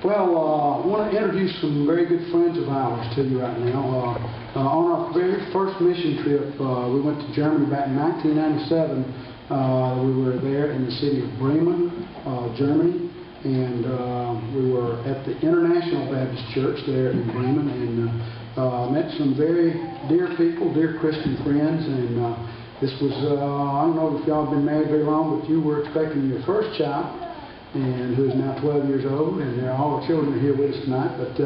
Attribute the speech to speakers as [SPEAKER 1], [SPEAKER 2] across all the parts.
[SPEAKER 1] Well, I want to introduce some very good friends of ours to you right now. On our very first mission trip, we went to Germany back in 1997. We were there in the city of Bremen, Germany, and we were at the Antioch Baptist Church there in Bremen, and met some very dear people, dear Christian friends. And this was, I don't know if y'all have been married very long, but you were expecting your first child, and who is now 12 years old, and all the children are here with us tonight. But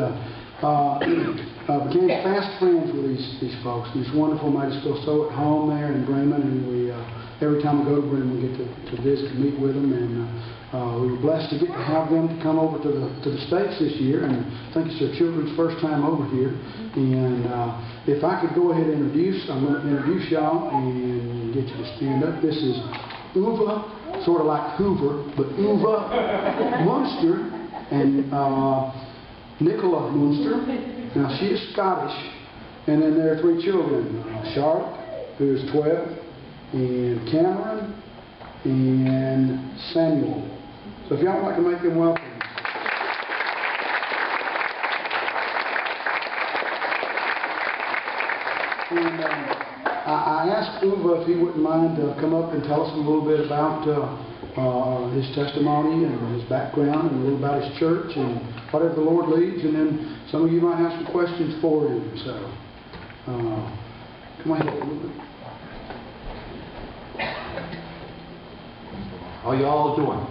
[SPEAKER 1] became fast friends with these folks. And it's wonderful. I just feel so at home there in Bremen, and we every time we go to Bremen, we get to visit and meet with them. And we were blessed to get to have them to come over to the States this year, and I think it's their children's first time over here. And if I could go ahead and I'm going to introduce y'all and get you to stand up. This is Uwe. Sort of like Hoover, but Uwe Münster and Nicola Münster. Now she is Scottish, and then there are three children: Charlotte, who is 12, and Cameron, and Samuel. So if y'all would like to make them welcome. And I asked Uwe if he wouldn't mind come up and tell us a little bit about his testimony and his background, and a little about his church and whatever the Lord leads. And then some of you might have some questions for him. So come on ahead, Uwe.
[SPEAKER 2] How you all doing?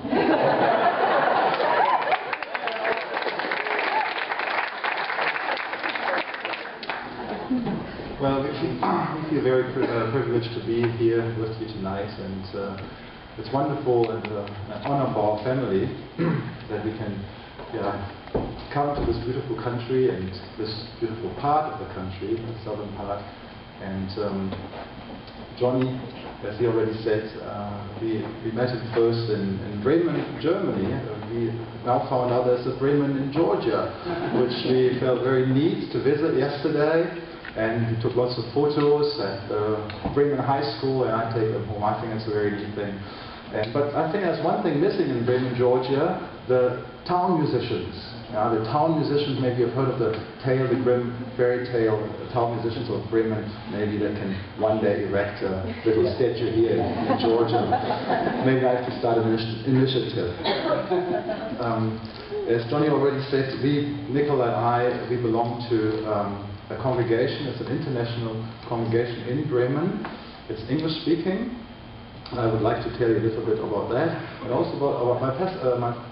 [SPEAKER 2] Well, we feel very privileged to be here with you tonight, and it's wonderful and an honor for our family that we can come to this beautiful country and this beautiful part of the country, the southern part. And Johnny, as he already said, we met him first in Bremen, Germany. We now found out there's a Bremen in Georgia, which we felt very neat to visit yesterday. And we took lots of photos at Bremen High School, and I take them home. I think it's a very neat thing. But I think there's one thing missing in Bremen, Georgia: the town musicians. The town musicians, maybe you've heard of the Grimm fairy tale, the town musicians of Bremen. Maybe they can one day erect a little statue here in Georgia. Maybe I have to start an initiative. As Johnny already said, Nicola and I, we belong to a congregation. It's an international congregation in Bremen. It's English speaking. I would like to tell you a little bit about that, and also about my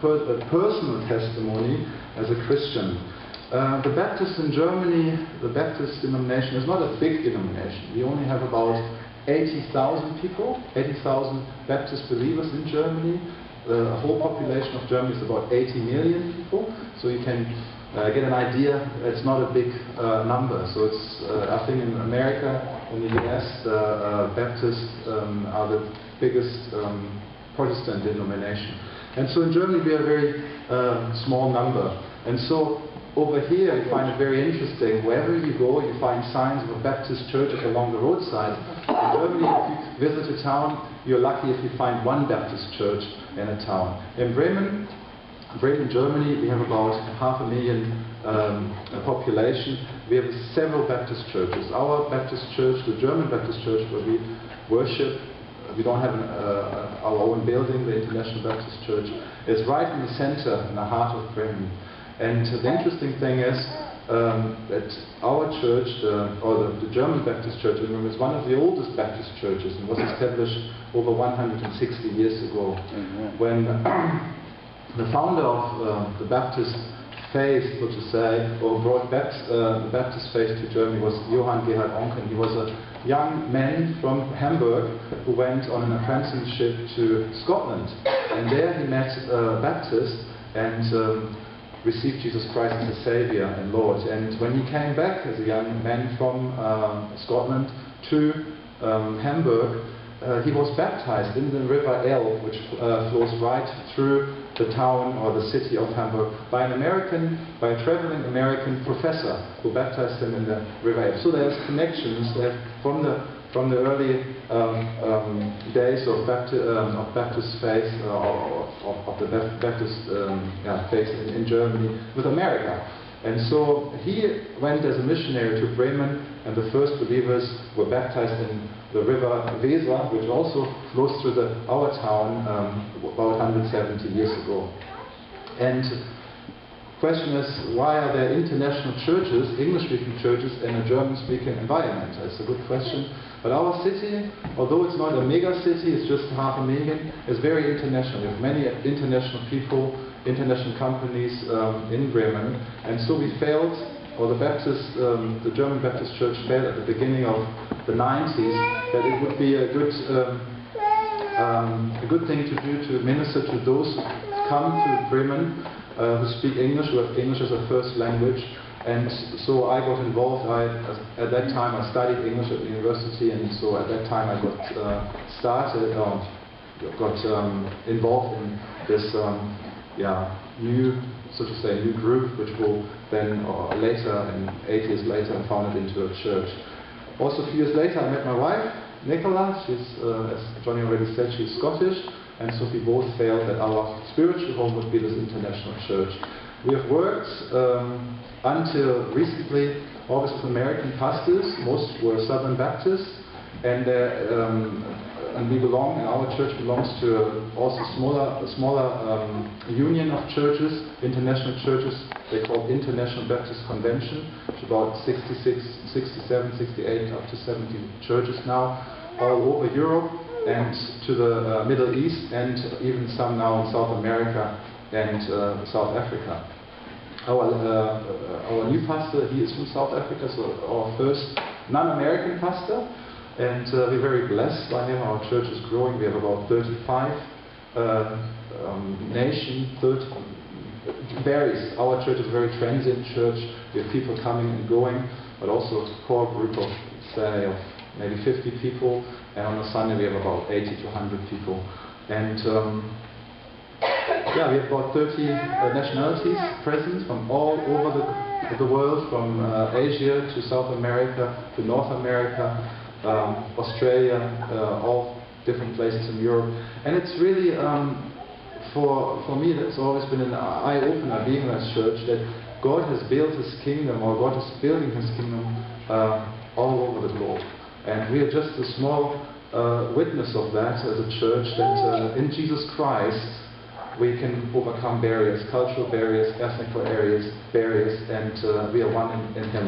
[SPEAKER 2] personal testimony as a Christian. The Baptists in Germany, the Baptist denomination, is not a big denomination. We only have about 80,000 people, 80,000 Baptist believers in Germany. The whole population of Germany is about 80 million people, so you can get an idea. It's not a big number. So it's, I think in America, in the US, the Baptists are the biggest Protestant denomination. And so in Germany we are a very small number. And so over here you find it very interesting. Wherever you go, you find signs of a Baptist church along the roadside. In Germany, if you visit a town, you're lucky if you find one Baptist church in a town. In Bremen, Germany, we have about 500,000 population. We have several Baptist churches. Our Baptist church, the German Baptist church where we worship, we don't have our own building. The International Baptist Church is right in the center, in the heart of Bremen. And the interesting thing is that our church, the German Baptist Church in Bremen, is one of the oldest Baptist churches and was established over 160 years ago. When the founder of the Baptist faith, so to say, or brought the Baptist faith to Germany was Johann Gerhard Onken. He was a young man from Hamburg who went on an apprenticeship to Scotland. And there he met Baptists and received Jesus Christ as a Savior and Lord. And when he came back as a young man from Scotland to Hamburg, he was baptized in the river Elbe, which flows right through the town or the city of Hamburg, by a traveling American professor who baptized him in the river Elbe. So there's connections there from the from the early days of Baptist faith, of the Baptist faith in Germany with America. And so he went as a missionary to Bremen, and the first believers were baptized in the river Weser, which also flows through our town about 170 years ago. And the question is, why are there international churches, English-speaking churches, in a German-speaking environment? That's a good question. But our city, although it's not a mega city, it's just 500,000, is very international. We have many international people, international companies in Bremen. And so we failed, or the German Baptist Church failed at the beginning of the 90s, that it would be a good thing to do to minister to those who come to Bremen, who speak English, who have English as a first language. And so I got involved. At that time I studied English at the university, and so at that time I got involved in this new group, which will then later, in 8 years later, founded into a church. Also a few years later I met my wife, Nicola. She's, as Johnny already said, she's Scottish. And so we both felt that our spiritual home would be this international church. We have worked until recently always with American pastors. Most were Southern Baptists, and we belong, and our church belongs to also a smaller union of churches, international churches. They call International Baptist Convention. It's about 66, 67, 68, up to 70 churches now, all over Europe and to the Middle East, and even some now in South America and South Africa. Our new pastor, he is from South Africa, so our first non-American pastor, and we're very blessed by him. Our church is growing. We have about 35 nations. Varies. Our church is a very transient church. We have people coming and going, but also a core group of, say, of maybe 50 people, and on a Sunday we have about 80 to 100 people. And we have about 30 nationalities present from all over the world, from Asia to South America to North America, Australia, all different places in Europe. And it's really, for me, that's always been an eye-opener being in that church, that God has built His kingdom, or God is building His kingdom all over the globe. And we are just a small witness of that as a church, that in Jesus Christ we can overcome barriers, cultural barriers, ethnic barriers, and we are one in Him.